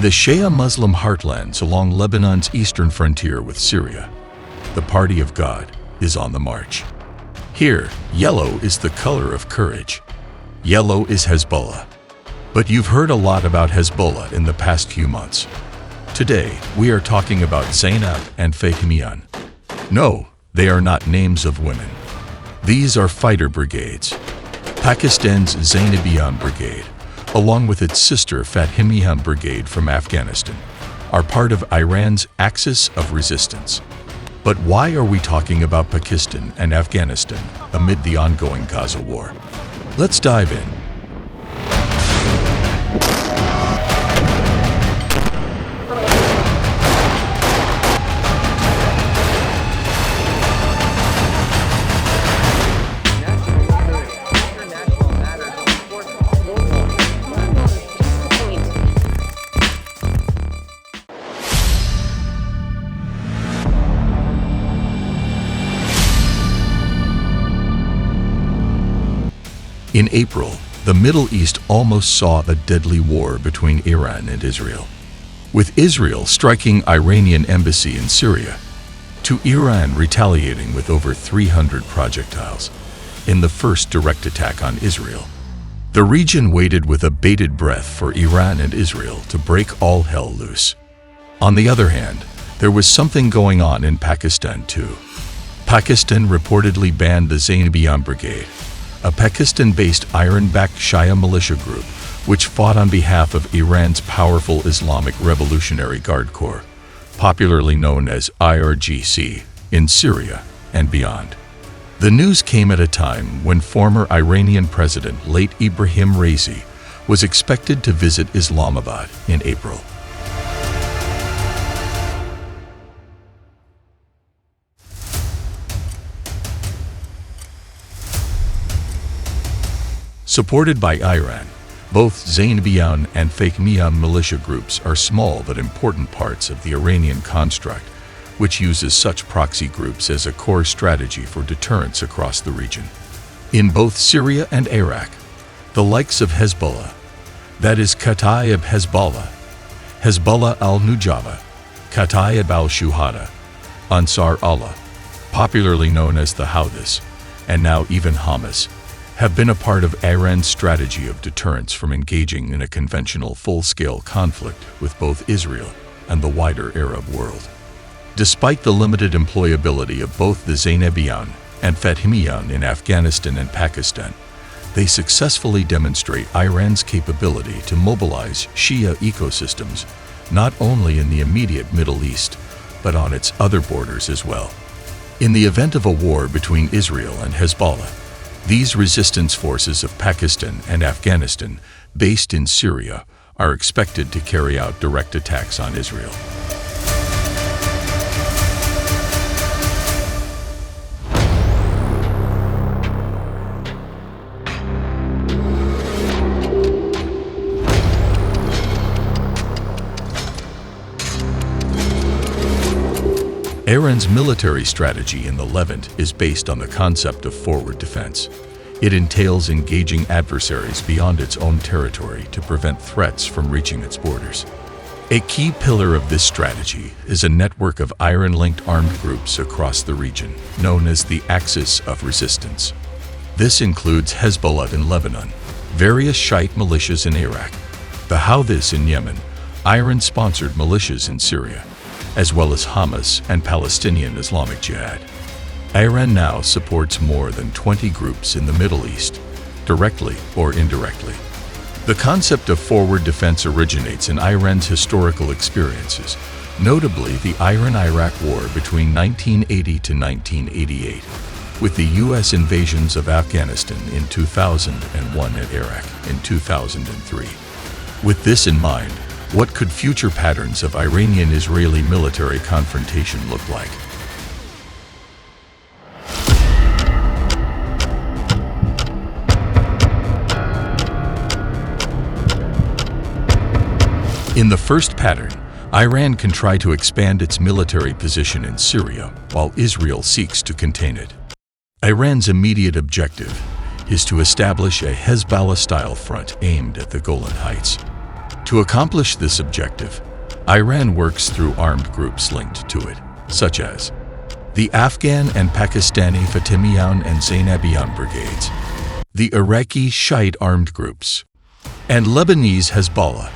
the Shia Muslim heartlands along Lebanon's eastern frontier with Syria, the Party of God is on the march. Here, yellow is the color of courage. Yellow is Hezbollah. But you've heard a lot about Hezbollah in the past few months. Today, we are talking about Zainab and Fatemiyoun. No, they are not names of women. These are fighter brigades. Pakistan's Zainebiyoun Brigade, along with its sister Fatemiyoun Brigade from Afghanistan, are part of Iran's axis of resistance. But why are we talking about Pakistan and Afghanistan amid the ongoing Gaza war? Let's dive in. In April, the Middle East almost saw a deadly war between Iran and Israel, with Israel striking Iranian embassy in Syria, to Iran retaliating with over 300 projectiles in the first direct attack on Israel. The region waited with a bated breath for Iran and Israel to break all hell loose. On the other hand, there was something going on in Pakistan too. Pakistan reportedly banned the Zainebiyoun Brigade, a Pakistan-based Iran-backed Shia militia group which fought on behalf of Iran's powerful Islamic Revolutionary Guard Corps, popularly known as IRGC, in Syria and beyond. The news came at a time when former Iranian President late Ibrahim Raisi was expected to visit Islamabad in April. Supported by Iran, both Zainebiyoun and Fatemiyoun militia groups are small but important parts of the Iranian construct, which uses such proxy groups as a core strategy for deterrence across the region. In both Syria and Iraq, the likes of Hezbollah, that is Kataib Hezbollah, Hezbollah al-Nujaba, Kataib al-Shuhada, Ansar Allah, popularly known as the Houthis, and now even Hamas, have been a part of Iran's strategy of deterrence from engaging in a conventional full-scale conflict with both Israel and the wider Arab world. Despite the limited employability of both the Zainebiyoun and Fatemiyoun in Afghanistan and Pakistan, they successfully demonstrate Iran's capability to mobilize Shia ecosystems not only in the immediate Middle East, but on its other borders as well. In the event of a war between Israel and Hezbollah, these resistance forces of Pakistan and Afghanistan, based in Syria, are expected to carry out direct attacks on Israel. Iran's military strategy in the Levant is based on the concept of forward defense. It entails engaging adversaries beyond its own territory to prevent threats from reaching its borders. A key pillar of this strategy is a network of Iran-linked armed groups across the region, known as the Axis of Resistance. This includes Hezbollah in Lebanon, various Shiite militias in Iraq, the Houthis in Yemen, Iran-sponsored militias in Syria, as well as Hamas and Palestinian Islamic Jihad. Iran now supports more than 20 groups in the Middle East, directly or indirectly. The concept of forward defense originates in Iran's historical experiences, notably the Iran-Iraq War between 1980 to 1988, with the U.S. invasions of Afghanistan in 2001 and Iraq in 2003. With this in mind, what could future patterns of Iranian-Israeli military confrontation look like? In the first pattern, Iran can try to expand its military position in Syria while Israel seeks to contain it. Iran's immediate objective is to establish a Hezbollah-style front aimed at the Golan Heights. To accomplish this objective, Iran works through armed groups linked to it, such as the Afghan and Pakistani Fatemiyoun and Zainebiyoun brigades, the Iraqi Shiite armed groups, and Lebanese Hezbollah.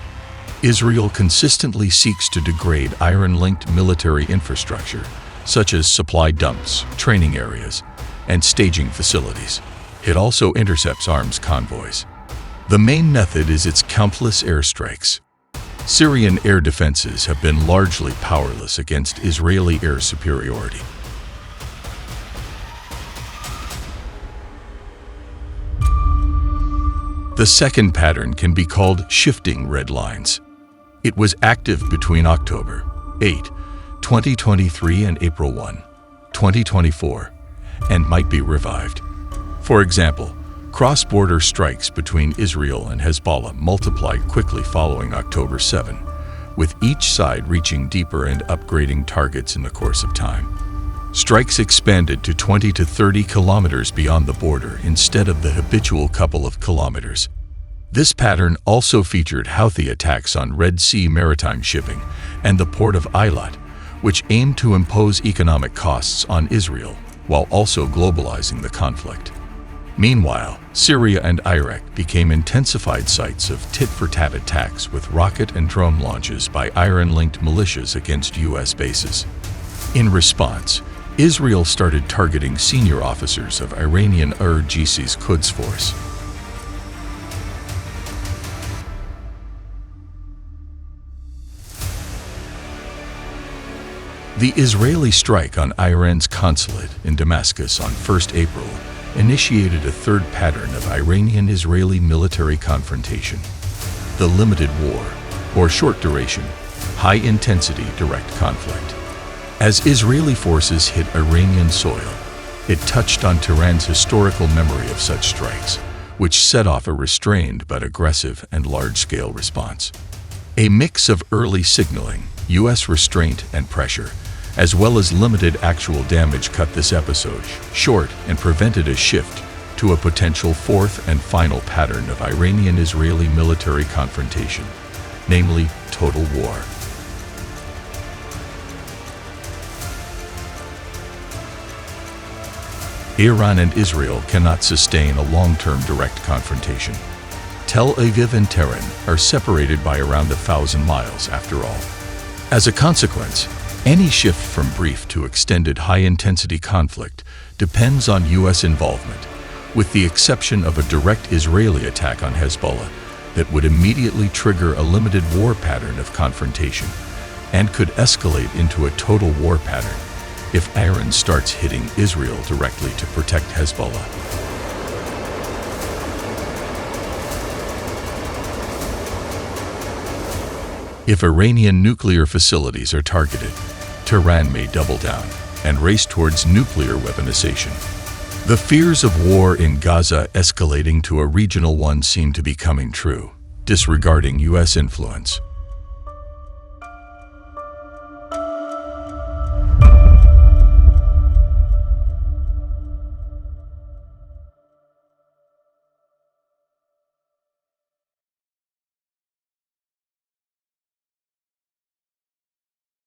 Israel consistently seeks to degrade Iran-linked military infrastructure, such as supply dumps, training areas, and staging facilities. It also intercepts arms convoys. The main method is its countless airstrikes. Syrian air defenses have been largely powerless against Israeli air superiority. The second pattern can be called shifting red lines. It was active between October 8, 2023 and April 1, 2024, and might be revived. For example, cross-border strikes between Israel and Hezbollah multiplied quickly following October 7, with each side reaching deeper and upgrading targets in the course of time. Strikes expanded to 20 to 30 kilometers beyond the border instead of the habitual couple of kilometers. This pattern also featured Houthi attacks on Red Sea maritime shipping and the port of Eilat, which aimed to impose economic costs on Israel while also globalizing the conflict. Meanwhile, Syria and Iraq became intensified sites of tit-for-tat attacks with rocket and drone launches by Iran-linked militias against U.S. bases. In response, Israel started targeting senior officers of Iranian IRGC's Quds force. The Israeli strike on Iran's consulate in Damascus on 1 April initiated a third pattern of Iranian-Israeli military confrontation: the limited war, or short-duration, high-intensity direct conflict. As Israeli forces hit Iranian soil, it touched on Tehran's historical memory of such strikes, which set off a restrained but aggressive and large-scale response. A mix of early signaling, U.S. restraint and pressure, as well as limited actual damage cut this episode short and prevented a shift to a potential fourth and final pattern of Iranian-Israeli military confrontation, namely total war. Iran and Israel cannot sustain a long-term direct confrontation. Tel Aviv and Tehran are separated by around 1,000 miles after all. As a consequence, any shift from brief to extended high-intensity conflict depends on U.S. involvement, with the exception of a direct Israeli attack on Hezbollah that would immediately trigger a limited war pattern of confrontation and could escalate into a total war pattern if Iran starts hitting Israel directly to protect Hezbollah. If Iranian nuclear facilities are targeted, Tehran may double down and race towards nuclear weaponization. The fears of war in Gaza escalating to a regional one seem to be coming true, disregarding U.S. influence.